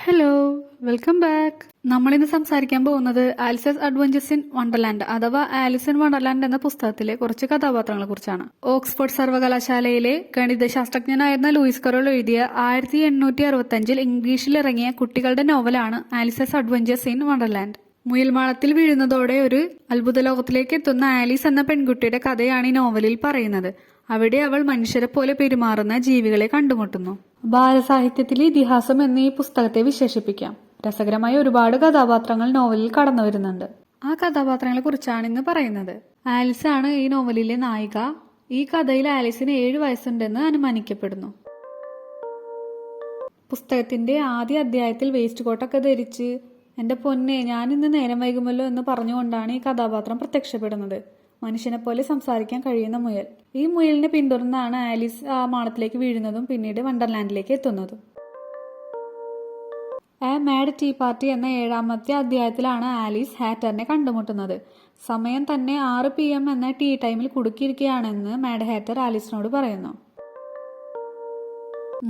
Hello, welcome back. നമ്മളിന്ന് സംസാരിക്കാൻ പോകുന്നത് ആലിസസ് അഡ്വഞ്ചേഴ്സ് ഇൻ വണ്ടർലാൻഡ് അഥവാ ആലിസ് ഇൻ വണ്ടർലാൻഡ് എന്ന പുസ്തകത്തിലെ കുറച്ച് കഥാപാത്രങ്ങളെ കുറിച്ചാണ്. ഓക്സ്ഫോർഡ് സർവകലാശാലയിലെ ഗണിതശാസ്ത്രജ്ഞനായിരുന്ന ലൂയിസ് കരോൾ എഴുതിയ 1865 ഇംഗ്ലീഷിൽ ഇറങ്ങിയ കുട്ടികളുടെ നോവലാണ് ആലിസസ് അഡ്വഞ്ചേഴ്സ് ഇൻ വണ്ടർലാൻഡ്. മുയൽമാളത്തിൽ വീഴുന്നതോടെ ഒരു അത്ഭുത ലോകത്തിലേക്ക് എത്തുന്ന ആലീസ് എന്ന പെൺകുട്ടിയുടെ കഥയാണ് ഈ നോവലിൽ പറയുന്നത്. അവിടെ അവൾ മനുഷ്യരെ പോലെ പെരുമാറുന്ന ജീവികളെ കണ്ടുമുട്ടുന്നു. ബാലസാഹിത്യത്തിലെ ഇതിഹാസം എന്ന് ഈ പുസ്തകത്തെ വിശേഷിപ്പിക്കാം. രസകരമായ ഒരുപാട് കഥാപാത്രങ്ങൾ നോവലിൽ കടന്നു വരുന്നുണ്ട്. ആ കഥാപാത്രങ്ങളെ കുറിച്ചാണ് ഇന്ന് പറയുന്നത്. ആലിസ് ആണ് ഈ നോവലിലെ നായിക. ഈ കഥയിൽ ആലിസിന് 7 വയസ്സുണ്ടെന്ന് അനുമാനിക്കപ്പെടുന്നു. പുസ്തകത്തിന്റെ ആദ്യ അധ്യായത്തിൽ വേസ്റ്റ് കോട്ടൊക്കെ ധരിച്ച് എന്റെ പൊന്നെ ഞാൻ ഇന്ന് നേരം വൈകുമല്ലോ എന്ന് പറഞ്ഞുകൊണ്ടാണ് ഈ കഥാപാത്രം പ്രത്യക്ഷപ്പെടുന്നത്. മനുഷ്യനെ പോലെ സംസാരിക്കാൻ കഴിയുന്ന മുയൽ. ഈ മുയലിനെ പിന്തുടർന്നാണ് ആലിസ് ആ മാളത്തിലേക്ക് വീഴുന്നതും പിന്നീട് വണ്ടർലാൻഡിലേക്ക് എത്തുന്നതും. എ മാഡ് ടീ പാർട്ടി എന്ന 7ാമത്തെ അധ്യായത്തിലാണ് ആലീസ് ഹാറ്ററിനെ കണ്ടുമുട്ടുന്നത്. സമയം തന്നെ 6 PM എന്ന ടീ ടൈമിൽ കുടുക്കിയിരിക്കുകയാണെന്ന് മാഡ് ഹാറ്റർ ആലീസിനോട് പറയുന്നു.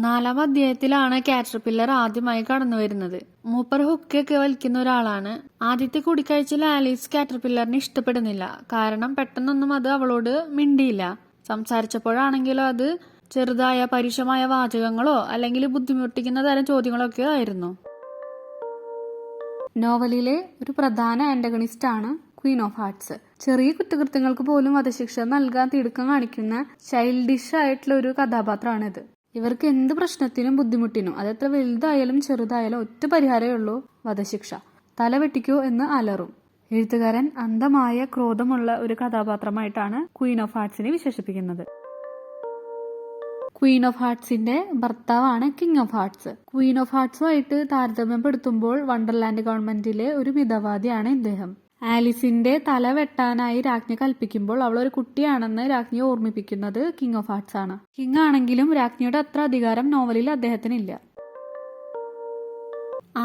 4ാം അധ്യായത്തിലാണ് കാറ്റർപില്ലർ ആദ്യമായി കടന്നു വരുന്നത്. മൂപ്പർ ഹുക്കൊക്കെ വലിക്കുന്ന ഒരാളാണ്. ആദ്യത്തെ കൂടിക്കാഴ്ചയിൽ ആലീസ് കാറ്റർപില്ലറിനെ ഇഷ്ടപ്പെടുന്നില്ല. കാരണം പെട്ടെന്നൊന്നും അത് അവളോട് മിണ്ടിയില്ല. സംസാരിച്ചപ്പോഴാണെങ്കിലോ അത് ചെറുതായ പരുഷമായ വാചകങ്ങളോ അല്ലെങ്കിൽ ബുദ്ധിമുട്ടിക്കുന്ന തരം ചോദ്യങ്ങളോ ഒക്കെ ആയിരുന്നു. നോവലിലെ ഒരു പ്രധാന ആന്റഗണിസ്റ്റ് ആണ് ക്വീൻ ഓഫ് ഹാർട്സ്. ചെറിയ കുറ്റകൃത്യങ്ങൾക്ക് പോലും വധശിക്ഷ നൽകാൻ തിടുക്കം കാണിക്കുന്ന ചൈൽഡിഷ് ആയിട്ടുള്ള ഒരു കഥാപാത്രമാണിത്. ഇവർക്ക് എന്ത് പ്രശ്നത്തിനും ബുദ്ധിമുട്ടിനും അതെത്ര വലുതായാലും ചെറുതായാലും ഒറ്റ പരിഹാരമേ ഉള്ളൂ, വധശിക്ഷ. തല വെട്ടിക്കോ എന്ന് അലറും. എഴുത്തുകാരൻ അന്ധമായ ക്രോധമുള്ള ഒരു കഥാപാത്രമായിട്ടാണ് ക്വീൻ ഓഫ് ഹാർട്സിനെ വിശേഷിപ്പിക്കുന്നത്. ക്വീൻ ഓഫ് ഹാർട്സിന്റെ ഭർത്താവാണ് king of hearts. Queen of ഹാർട്സുമായിട്ട് താരതമ്യപ്പെടുത്തുമ്പോൾ വണ്ടർലാൻഡ് ഗവൺമെന്റിലെ ഒരു മിതവാദിയാണ് ഇദ്ദേഹം. ആലിസിന്റെ തല വെട്ടാനായി രാജ്ഞി കൽപ്പിക്കുമ്പോൾ അവൾ ഒരു കുട്ടിയാണെന്ന് രാജ്ഞിയെ ഓർമ്മിപ്പിക്കുന്നത് കിങ് ഓഫ് ഹാർട്സ് ആണ്. കിങ് ആണെങ്കിലും രാജ്ഞിയുടെ അത്ര അധികാരം നോവലിൽ അദ്ദേഹത്തിനില്ല.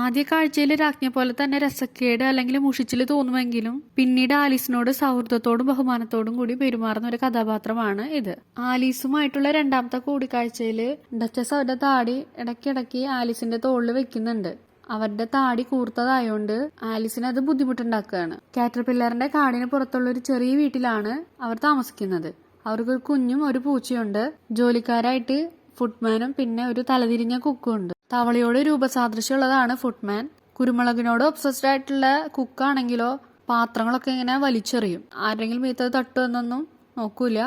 ആദ്യ കാഴ്ചയിൽ രാജ്ഞിയെ പോലെ തന്നെ രസക്കേട് അല്ലെങ്കിൽ മുഷിച്ചിൽ തോന്നുമെങ്കിലും പിന്നീട് ആലീസിനോട് സൗഹൃദത്തോടും ബഹുമാനത്തോടും കൂടി പെരുമാറുന്ന ഒരു കഥാപാത്രമാണ് ഇത്. ആലീസുമായിട്ടുള്ള 2ാമത്തെ കൂടിക്കാഴ്ചയിൽ ഡച്ചസ് അവരുടെ താടി ഇടയ്ക്കിടയ്ക്ക് ആലീസിന്റെ തോളിൽ വെക്കുന്നുണ്ട്. അവരുടെ താടി കൂർത്തതായോണ്ട് ആലിസിന് അത് ബുദ്ധിമുട്ടുണ്ടാക്കുകയാണ്. കാറ്റർപില്ലറിന്റെ കാടിന് പുറത്തുള്ള ഒരു ചെറിയ വീട്ടിലാണ് അവർ താമസിക്കുന്നത്. അവർക്ക് ഒരു കുഞ്ഞും ഒരു പൂച്ചയുണ്ട്. ജോലിക്കാരായിട്ട് ഫുട്മാനും പിന്നെ ഒരു തലതിരിഞ്ഞ കുക്കും ഉണ്ട്. തവളയോട് രൂപസാദൃശ്യമുള്ളതാണ് ഫുട്മാൻ. കുരുമുളകിനോട് ഒബ്സസ്ഡ് ആയിട്ടുള്ള കുക്കാണെങ്കിലോ പാത്രങ്ങളൊക്കെ ഇങ്ങനെ വലിച്ചെറിയും. ആരെങ്കിലും മീത്തത് തട്ടു എന്നൊന്നും നോക്കൂല.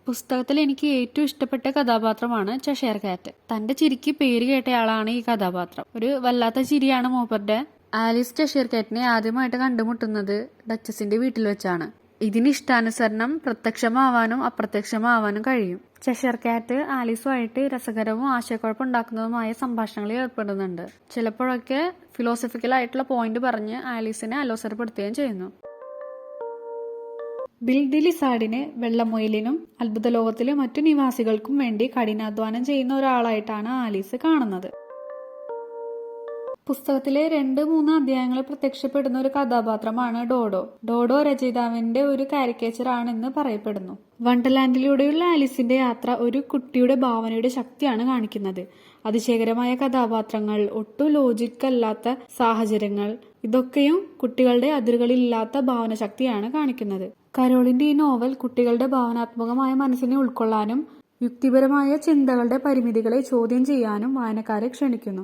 പുസ്തകത്തിൽ എനിക്ക് ഏറ്റവും ഇഷ്ടപ്പെട്ട കഥാപാത്രമാണ് ചെഷയർ കാറ്റ്. തന്റെ ചിരിക്ക് പേര് കേട്ടയാളാണ് ഈ കഥാപാത്രം. ഒരു വല്ലാത്ത ചിരിയാണ് മൂപ്പറുടെ. ആലീസ് ചെഷയർ കാറ്റിനെ ആദ്യമായിട്ട് കണ്ടുമുട്ടുന്നത് ഡച്ചസിന്റെ വീട്ടിൽ വെച്ചാണ്. ഇതിന് ഇഷ്ടാനുസരണം പ്രത്യക്ഷമാവാനും അപ്രത്യക്ഷമാവാനും കഴിയും. ചെഷയർ കാറ്റ് ആലീസുമായിട്ട് രസകരവും ആശയക്കുഴപ്പമുണ്ടാക്കുന്നതുമായ സംഭാഷണങ്ങളിൽ ഏർപ്പെടുന്നുണ്ട്. ചിലപ്പോഴൊക്കെ ഫിലോസഫിക്കൽ ആയിട്ടുള്ള പോയിന്റ് പറഞ്ഞ് ആലീസിനെ അലോസരപ്പെടുത്തുകയും ചെയ്യുന്നു. ബിൽ ദി ലിസാർഡിനെ വെള്ളമുയലിനും അത്ഭുത ലോകത്തിലെ മറ്റു നിവാസികൾക്കും വേണ്ടി കഠിനാധ്വാനം ചെയ്യുന്ന ഒരാളായിട്ടാണ് ആലീസ് കാണുന്നത്. പുസ്തകത്തിലെ 2-3 അധ്യായങ്ങളിൽ പ്രത്യക്ഷപ്പെടുന്ന ഒരു കഥാപാത്രമാണ് ഡോഡോ. ഡോഡോ രചയിതാവിന്റെ ഒരു കാരിക്കേച്ചർ ആണെന്ന് പറയപ്പെടുന്നു. വണ്ടർലാൻഡിലൂടെയുള്ള ആലീസിന്റെ യാത്ര ഒരു കുട്ടിയുടെ ഭാവനയുടെ ശക്തിയാണ് കാണിക്കുന്നത്. അതിശയകരമായ കഥാപാത്രങ്ങൾ, ഒട്ടും ലോജിക്കല്ലാത്ത സാഹചര്യങ്ങൾ, ഇതൊക്കെയും കുട്ടികളുടെ അതിരുകളില്ലാത്ത ഭാവനശക്തിയാണ് കാണിക്കുന്നത്. കരോളിന്റെ ഈ നോവൽ കുട്ടികളുടെ ഭാവനാത്മകമായ മനസ്സിനെ ഉൾക്കൊള്ളാനും യുക്തിപരമായ ചിന്തകളുടെ പരിമിതികളെ ചോദ്യം ചെയ്യാനും വായനക്കാരെ ക്ഷണിക്കുന്നു.